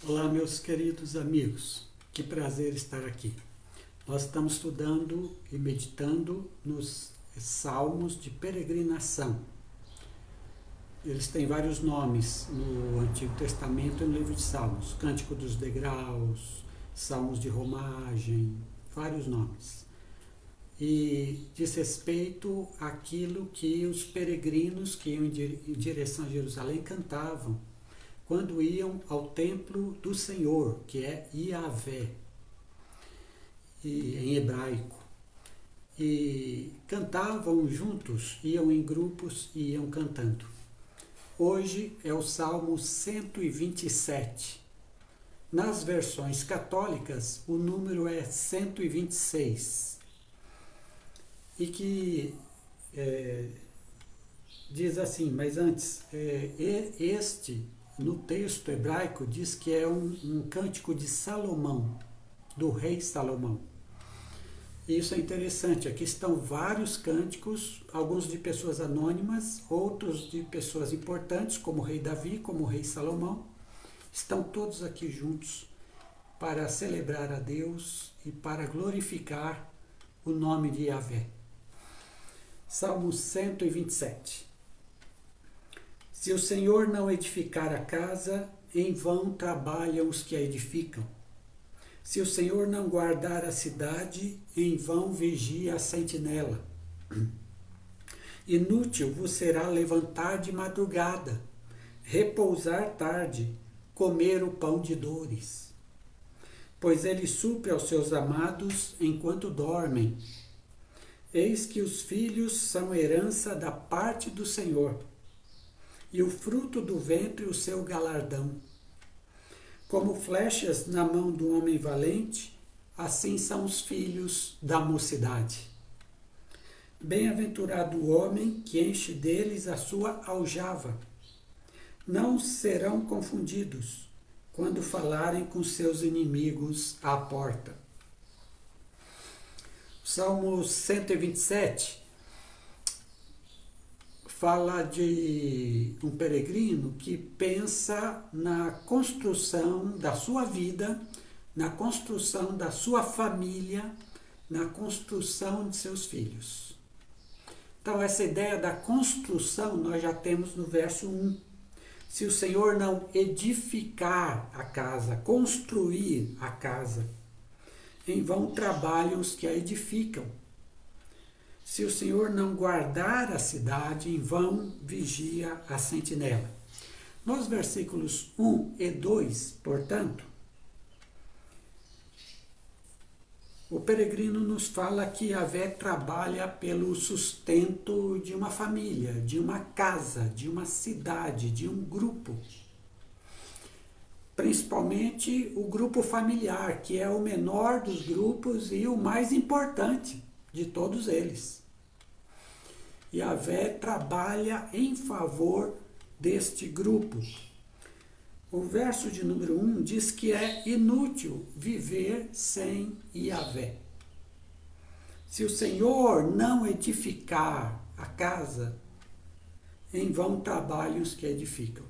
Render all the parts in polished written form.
Olá, meus queridos amigos, que prazer estar aqui. Nós estamos estudando e meditando nos salmos de peregrinação. Eles têm vários nomes no Antigo Testamento e no livro de Salmos: Cântico dos Degraus, Salmos de Romagem, vários nomes. E diz respeito àquilo que os peregrinos que iam em direção a Jerusalém cantavam quando iam ao templo do Senhor, que é Yahvé, em hebraico. E cantavam juntos, iam em grupos e iam cantando. Hoje é o Salmo 127. Nas versões católicas, o número é 126. E que diz assim, mas antes, no texto hebraico, diz que é um cântico de Salomão, do rei Salomão. E isso é interessante, aqui estão vários cânticos, alguns de pessoas anônimas, outros de pessoas importantes, como o rei Davi, como o rei Salomão. Estão todos aqui juntos para celebrar a Deus e para glorificar o nome de Yahvé. Salmo 127. Se o Senhor não edificar a casa, em vão trabalham os que a edificam. Se o Senhor não guardar a cidade, em vão vigia a sentinela. Inútil vos será levantar de madrugada, repousar tarde, comer o pão de dores. Pois ele supre aos seus amados enquanto dormem. Eis que os filhos são herança da parte do Senhor, e o fruto do ventre o seu galardão. Como flechas na mão do homem valente, assim são os filhos da mocidade. Bem-aventurado o homem que enche deles a sua aljava. Não serão confundidos quando falarem com seus inimigos à porta. Salmo 127 fala de um peregrino que pensa na construção da sua vida, na construção da sua família, na construção de seus filhos. Então, essa ideia da construção nós já temos no verso 1. Se o Senhor não edificar a casa, construir a casa, em vão trabalham os que a edificam. Se o Senhor não guardar a cidade, em vão vigia a sentinela. Nos versículos 1 e 2, portanto, o peregrino nos fala que Yahvé trabalha pelo sustento de uma família, de uma casa, de uma cidade, de um grupo. Principalmente o grupo familiar, que é o menor dos grupos e o mais importante de todos eles. Yahvé trabalha em favor deste grupo. O verso de número 1 diz que é inútil viver sem Yahvé. Se o Senhor não edificar a casa, em vão trabalham os que edificam.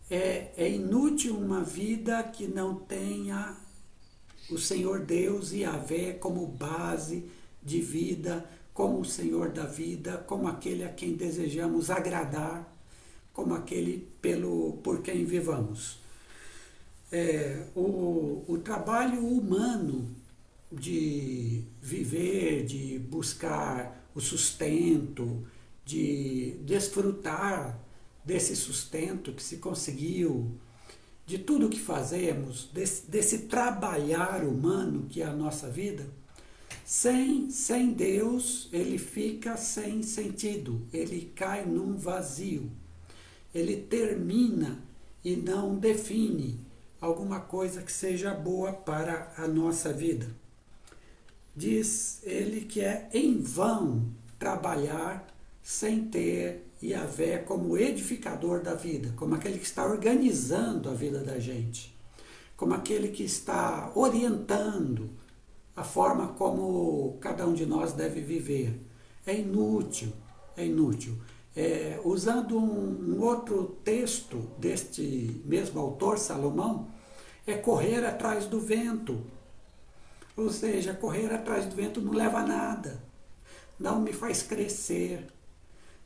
É inútil uma vida que não tenha o Senhor Deus e Yahvé como base de vida, como o Senhor da vida, como aquele a quem desejamos agradar, como aquele por quem vivamos. O trabalho humano de viver, de buscar o sustento, de desfrutar desse sustento que se conseguiu, de tudo que fazemos, desse trabalhar humano que é a nossa vida, sem Deus ele fica sem sentido, ele cai num vazio, ele termina e não define alguma coisa que seja boa para a nossa vida. Diz ele que é em vão trabalhar sem ter Yahvé como edificador da vida, como aquele que está organizando a vida da gente, como aquele que está orientando a forma como cada um de nós deve viver. É inútil, é inútil. Usando um outro texto deste mesmo autor, Salomão, é correr atrás do vento. Ou seja, correr atrás do vento não leva a nada, não me faz crescer,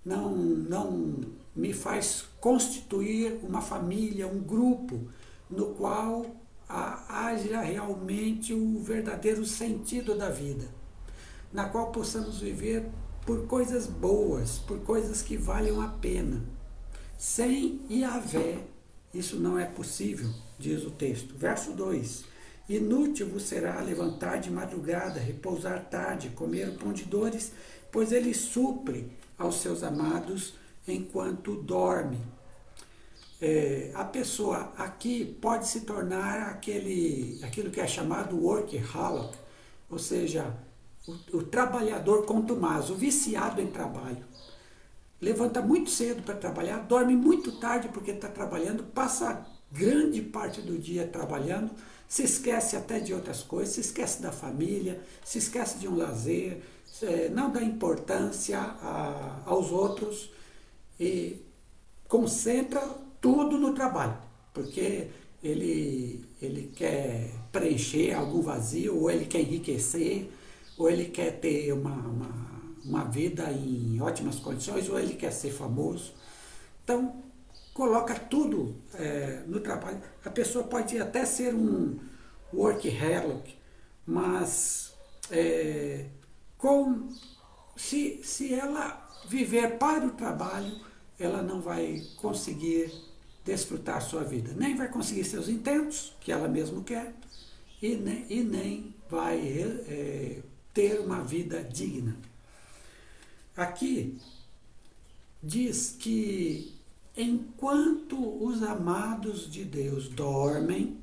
não me faz constituir uma família, um grupo, no qual haja realmente o verdadeiro sentido da vida, na qual possamos viver por coisas boas, por coisas que valham a pena. Sem Yahvé, isso não é possível, diz o texto. Verso 2. Inútil vos será levantar de madrugada, repousar tarde, comer o pão de dores, pois ele supre aos seus amados enquanto dorme. A pessoa aqui pode se tornar aquilo que é chamado workaholic, ou seja, o trabalhador contumaz, o viciado em trabalho. Levanta muito cedo para trabalhar, dorme muito tarde porque está trabalhando, passa grande parte do dia trabalhando, se esquece até de outras coisas, se esquece da família, se esquece de um lazer, não dá importância aos outros e concentra tudo no trabalho, porque ele quer preencher algum vazio, ou ele quer enriquecer, ou ele quer ter uma vida em ótimas condições, ou ele quer ser famoso. Então, coloca tudo no trabalho. A pessoa pode até ser um workaholic, mas se ela viver para o trabalho, ela não vai conseguir desfrutar sua vida. Nem vai conseguir seus intentos, que ela mesma quer, e nem vai ter uma vida digna. Aqui diz que enquanto os amados de Deus dormem,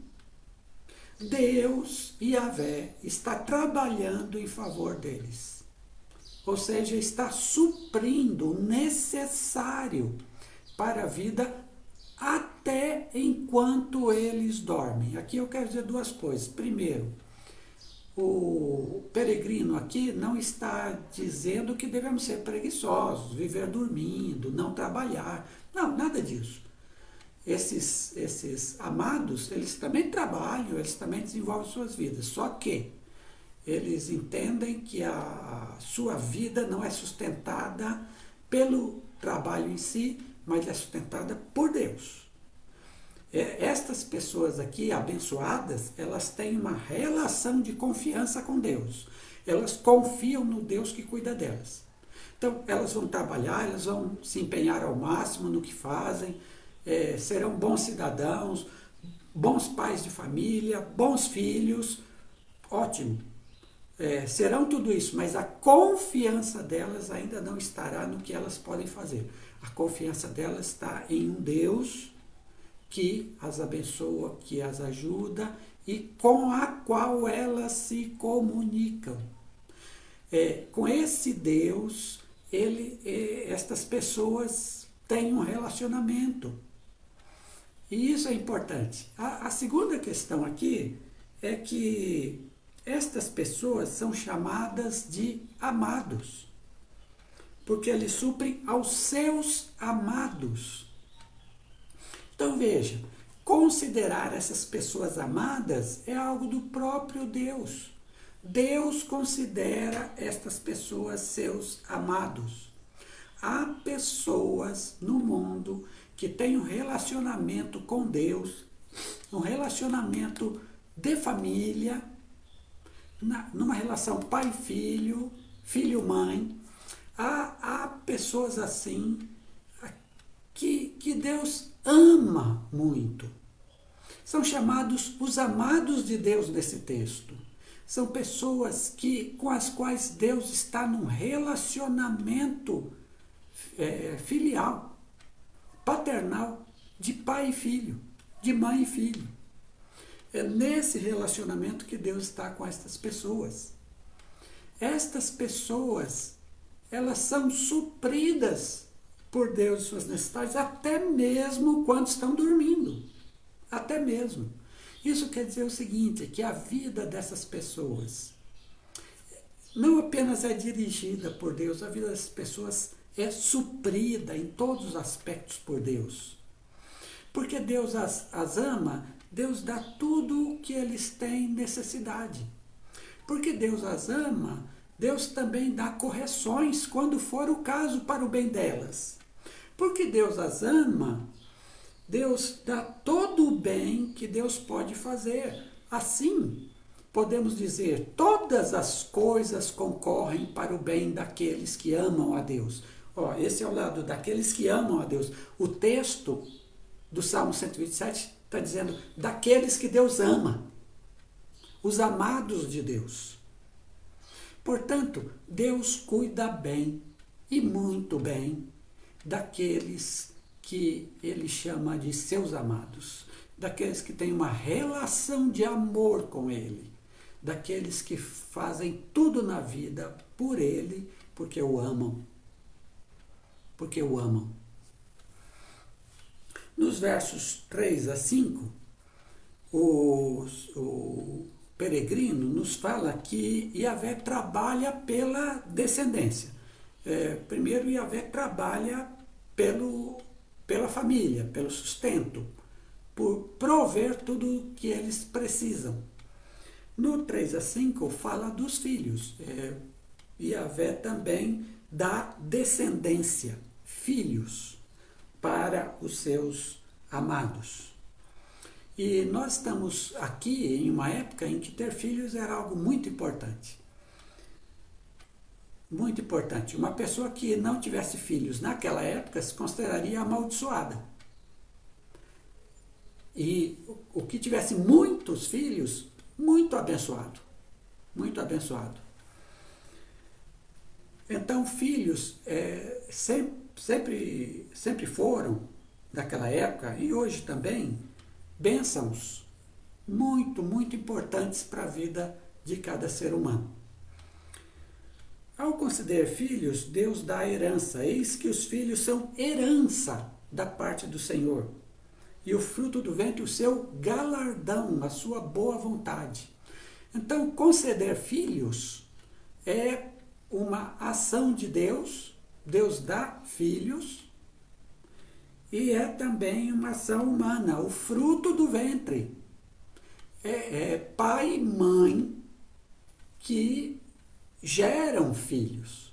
Deus, Yahvé, está trabalhando em favor deles. Ou seja, está suprindo o necessário para a vida até enquanto eles dormem. Aqui eu quero dizer duas coisas. Primeiro, o peregrino aqui não está dizendo que devemos ser preguiçosos, viver dormindo, não trabalhar. Não, nada disso. Esses amados, eles também trabalham, eles também desenvolvem suas vidas. Só que eles entendem que a sua vida não é sustentada pelo trabalho em si, mas é sustentada por Deus. Estas pessoas aqui, abençoadas, elas têm uma relação de confiança com Deus. Elas confiam no Deus que cuida delas. Então, elas vão trabalhar, elas vão se empenhar ao máximo no que fazem, serão bons cidadãos, bons pais de família, bons filhos, ótimo. Serão tudo isso, mas a confiança delas ainda não estará no que elas podem fazer. A confiança delas está em um Deus que as abençoa, que as ajuda e com a qual elas se comunicam. Com esse Deus, estas pessoas têm um relacionamento. E isso é importante. A segunda questão aqui é que estas pessoas são chamadas de amados, porque eles suprem aos seus amados. Então veja, considerar essas pessoas amadas é algo do próprio Deus. Deus considera estas pessoas seus amados. Há pessoas no mundo que têm um relacionamento com Deus, um relacionamento de família, numa relação pai-filho, filho-mãe. Há pessoas assim que Deus ama muito. São chamados os amados de Deus nesse texto. São pessoas com as quais Deus está num relacionamento filial, paternal, de pai e filho, de mãe e filho. É nesse relacionamento que Deus está com estas pessoas. Estas pessoas, elas são supridas por Deus suas necessidades, até mesmo quando estão dormindo. Até mesmo. Isso quer dizer o seguinte, que a vida dessas pessoas não apenas é dirigida por Deus, a vida dessas pessoas é suprida em todos os aspectos por Deus. Porque Deus as ama, Deus dá tudo o que eles têm necessidade. Porque Deus as ama, Deus também dá correções quando for o caso para o bem delas. Porque Deus as ama, Deus dá todo o bem que Deus pode fazer. Assim, podemos dizer, todas as coisas concorrem para o bem daqueles que amam a Deus. Esse é o lado daqueles que amam a Deus. O texto do Salmo 127 está dizendo daqueles que Deus ama, os amados de Deus. Portanto, Deus cuida bem, e muito bem, daqueles que Ele chama de seus amados, daqueles que têm uma relação de amor com Ele, daqueles que fazem tudo na vida por Ele, porque o amam. Porque o amam. Nos versos 3 a 5, o peregrino nos fala que Yahvé trabalha pela descendência. Primeiro, Yahvé trabalha pela família, pelo sustento, por prover tudo o que eles precisam. No 3 a 5 fala dos filhos. Yahvé também dá descendência, filhos, para os seus amados. E nós estamos aqui em uma época em que ter filhos era algo muito importante. Muito importante. Uma pessoa que não tivesse filhos naquela época se consideraria amaldiçoada. E o que tivesse muitos filhos, muito abençoado. Muito abençoado. Então, filhos sempre foram, naquela época, e hoje também, bênçãos muito, muito importantes para a vida de cada ser humano. Ao conceder filhos, Deus dá herança. Eis que os filhos são herança da parte do Senhor. E o fruto do ventre, o seu galardão, a sua boa vontade. Então, conceder filhos é uma ação de Deus. Deus dá filhos. E é também uma ação humana, o fruto do ventre. É pai e mãe que geram filhos.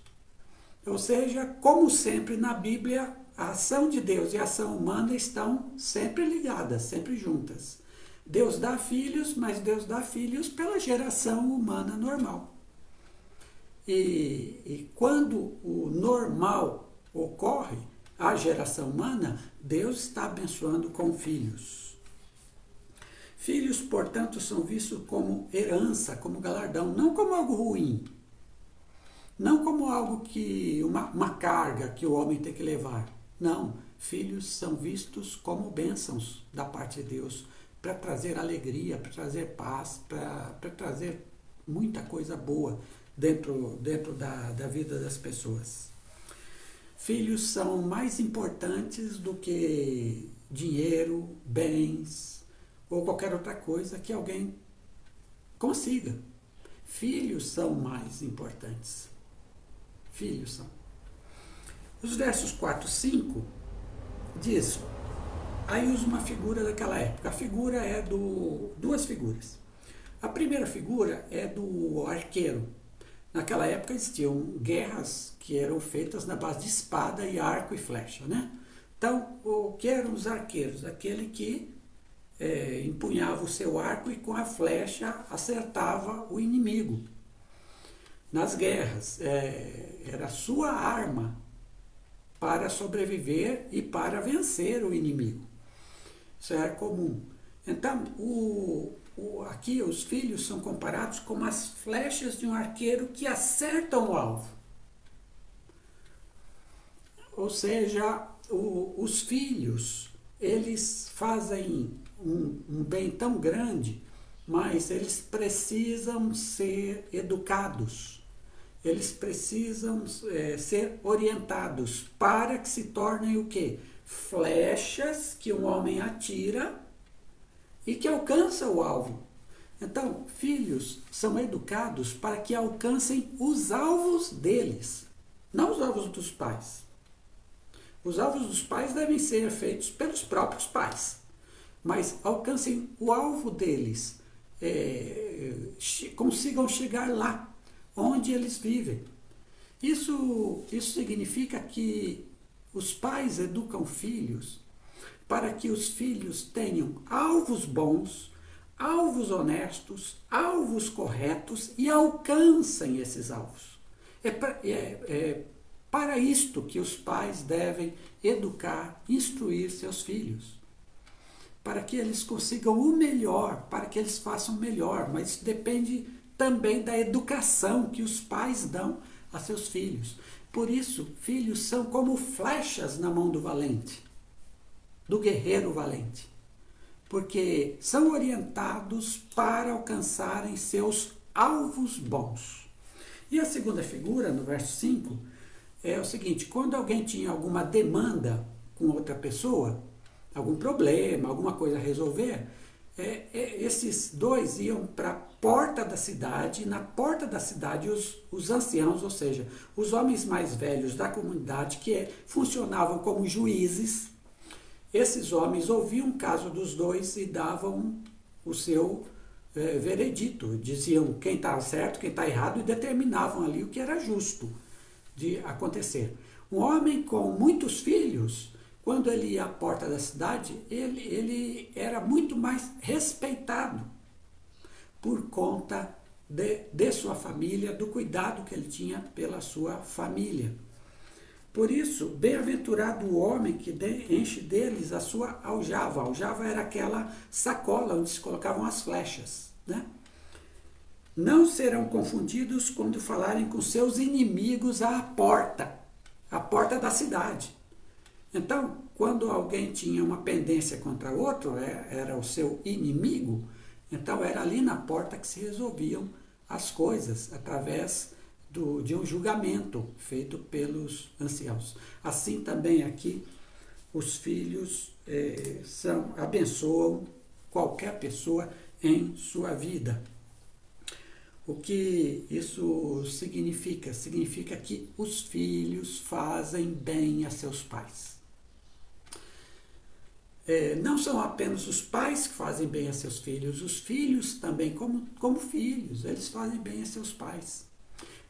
Ou seja, como sempre na Bíblia, a ação de Deus e a ação humana estão sempre ligadas, sempre juntas. Deus dá filhos, mas Deus dá filhos pela geração humana normal. E quando o normal ocorre, a geração humana, Deus está abençoando com filhos. Filhos, portanto, são vistos como herança, como galardão, não como algo ruim. Não como algo que, uma carga que o homem tem que levar. Não, filhos são vistos como bênçãos da parte de Deus, para trazer alegria, para trazer paz, para trazer muita coisa boa dentro da vida das pessoas. Filhos são mais importantes do que dinheiro, bens ou qualquer outra coisa que alguém consiga. Filhos são mais importantes. Filhos são. Os versos 4 e 5 diz, aí usa uma figura daquela época. A figura é duas figuras. A primeira figura é do arqueiro. Naquela época existiam guerras que eram feitas na base de espada e arco e flecha, né? Então, o que eram os arqueiros? Aquele que empunhava o seu arco e com a flecha acertava o inimigo. Nas guerras, era a sua arma para sobreviver e para vencer o inimigo. Isso era comum. Então, aqui os filhos são comparados com as flechas de um arqueiro que acertam o alvo. Ou seja, os filhos, eles fazem um bem tão grande, mas eles precisam ser educados. Eles precisam ser orientados para que se tornem o quê? Flechas que um homem atira e que alcança o alvo. Então, filhos são educados para que alcancem os alvos deles, não os alvos dos pais. Os alvos dos pais devem ser feitos pelos próprios pais, mas alcancem o alvo deles, consigam chegar lá, onde eles vivem. Isso significa que os pais educam filhos para que os filhos tenham alvos bons, alvos honestos, alvos corretos e alcancem esses alvos. É para isto que os pais devem educar, instruir seus filhos, para que eles consigam o melhor, para que eles façam o melhor, mas isso depende também da educação que os pais dão a seus filhos. Por isso, filhos são como flechas na mão do valente, do guerreiro valente, porque são orientados para alcançarem seus alvos bons. E a segunda figura, no verso 5, é o seguinte: quando alguém tinha alguma demanda com outra pessoa, algum problema, alguma coisa a resolver, esses dois iam para a porta da cidade, e na porta da cidade os anciãos, ou seja, os homens mais velhos da comunidade, que funcionavam como juízes, esses homens ouviam o caso dos dois e davam o seu veredito, diziam quem estava certo, quem está errado, e determinavam ali o que era justo de acontecer. Um homem com muitos filhos, quando ele ia à porta da cidade, ele era muito mais respeitado por conta de sua família, do cuidado que ele tinha pela sua família. Por isso, bem-aventurado o homem que enche deles a sua aljava. A aljava era aquela sacola onde se colocavam as flechas, né? Não serão confundidos quando falarem com seus inimigos à porta da cidade. Então, quando alguém tinha uma pendência contra outro, era o seu inimigo, então era ali na porta que se resolviam as coisas, através de um julgamento feito pelos anciãos. Assim também aqui, os filhos abençoam qualquer pessoa em sua vida. O que isso significa? Significa que os filhos fazem bem a seus pais. Não são apenas os pais que fazem bem a seus filhos, os filhos também, como filhos, eles fazem bem a seus pais.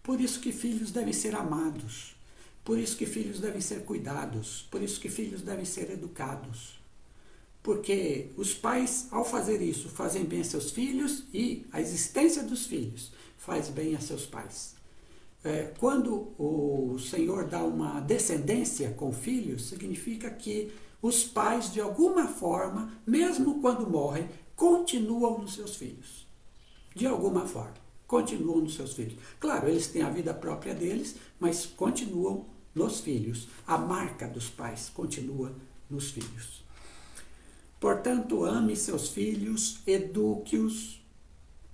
Por isso que filhos devem ser amados, por isso que filhos devem ser cuidados, por isso que filhos devem ser educados. Porque os pais, ao fazer isso, fazem bem a seus filhos, e a existência dos filhos faz bem a seus pais. Quando o Senhor dá uma descendência com filhos, significa que os pais, de alguma forma, mesmo quando morrem, continuam nos seus filhos. De alguma forma, continuam nos seus filhos. Claro, eles têm a vida própria deles, mas continuam nos filhos. A marca dos pais continua nos filhos. Portanto, ame seus filhos, eduque-os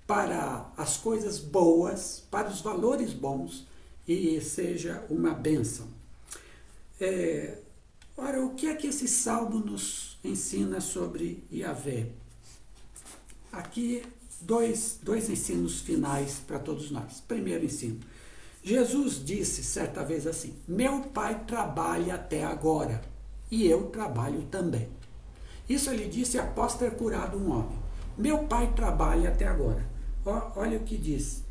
para as coisas boas, para os valores bons, e seja uma bênção. Ora, o que é que esse salmo nos ensina sobre Yahvé? Aqui, dois ensinos finais para todos nós. Primeiro ensino. Jesus disse certa vez assim: meu pai trabalha até agora, e eu trabalho também. Isso ele disse após ter curado um homem. Meu pai trabalha até agora. Olha o que diz.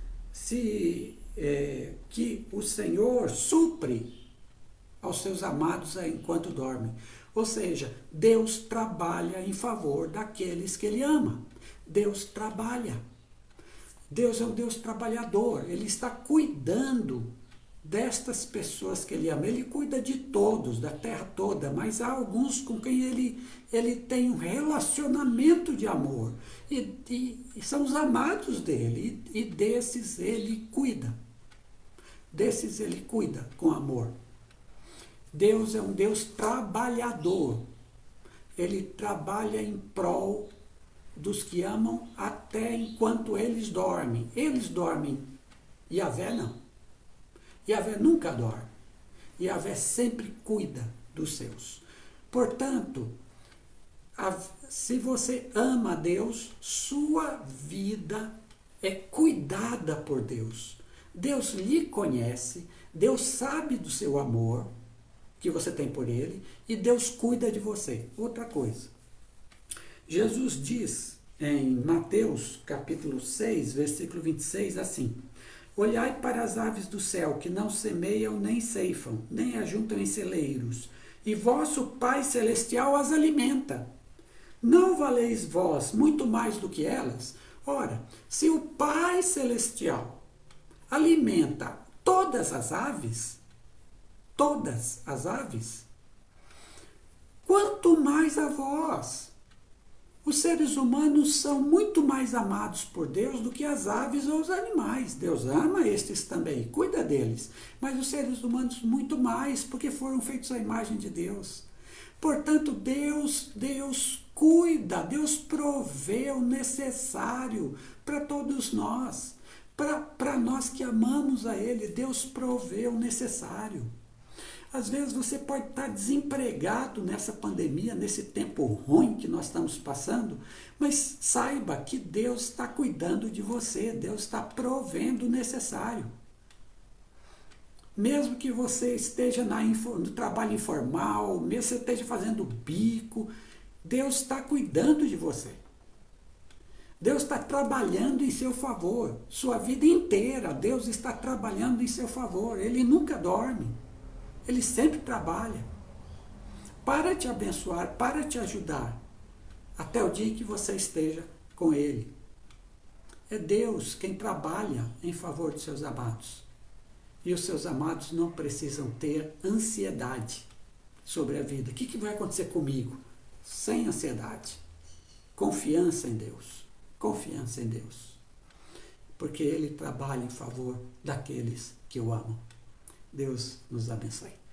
Que o Senhor supre aos seus amados enquanto dormem. Ou seja, Deus trabalha em favor daqueles que Ele ama. Deus trabalha. Deus é um Deus trabalhador. Ele está cuidando destas pessoas que Ele ama. Ele cuida de todos, da terra toda, mas há alguns com quem ele tem um relacionamento de amor. E são os amados dele. E desses Ele cuida. Desses Ele cuida com amor. Deus é um Deus trabalhador. Ele trabalha em prol dos que amam até enquanto eles dormem. Eles dormem. Yahvé não. Yahvé nunca dorme. Yahvé sempre cuida dos seus. Portanto, se você ama a Deus, sua vida é cuidada por Deus. Deus lhe conhece, Deus sabe do seu amor, que você tem por Ele e Deus cuida de você. Outra coisa, Jesus diz em Mateus capítulo 6, versículo 26 assim: olhai para as aves do céu, que não semeiam, nem ceifam, nem ajuntam em celeiros, e vosso Pai Celestial as alimenta. Não valeis vós muito mais do que elas? Ora, se o Pai Celestial alimenta todas as aves, quanto mais a vós. Os seres humanos são muito mais amados por Deus do que as aves ou os animais. Deus ama estes também, cuida deles. Mas os seres humanos muito mais, porque foram feitos à imagem de Deus. Portanto, Deus cuida, Deus provê o necessário para todos nós. Para nós que amamos a Ele, Deus provê o necessário. Às vezes você pode estar desempregado nessa pandemia, nesse tempo ruim que nós estamos passando, mas saiba que Deus está cuidando de você, Deus está provendo o necessário. Mesmo que você esteja no trabalho informal, mesmo que você esteja fazendo bico, Deus está cuidando de você. Deus está trabalhando em seu favor. Sua vida inteira, Deus está trabalhando em seu favor. Ele nunca dorme. Ele sempre trabalha para te abençoar, para te ajudar, até o dia em que você esteja com Ele. É Deus quem trabalha em favor de seus amados. E os seus amados não precisam ter ansiedade sobre a vida. O que vai acontecer comigo? Sem ansiedade. Confiança em Deus. Confiança em Deus. Porque Ele trabalha em favor daqueles que o amam. Deus nos abençoe.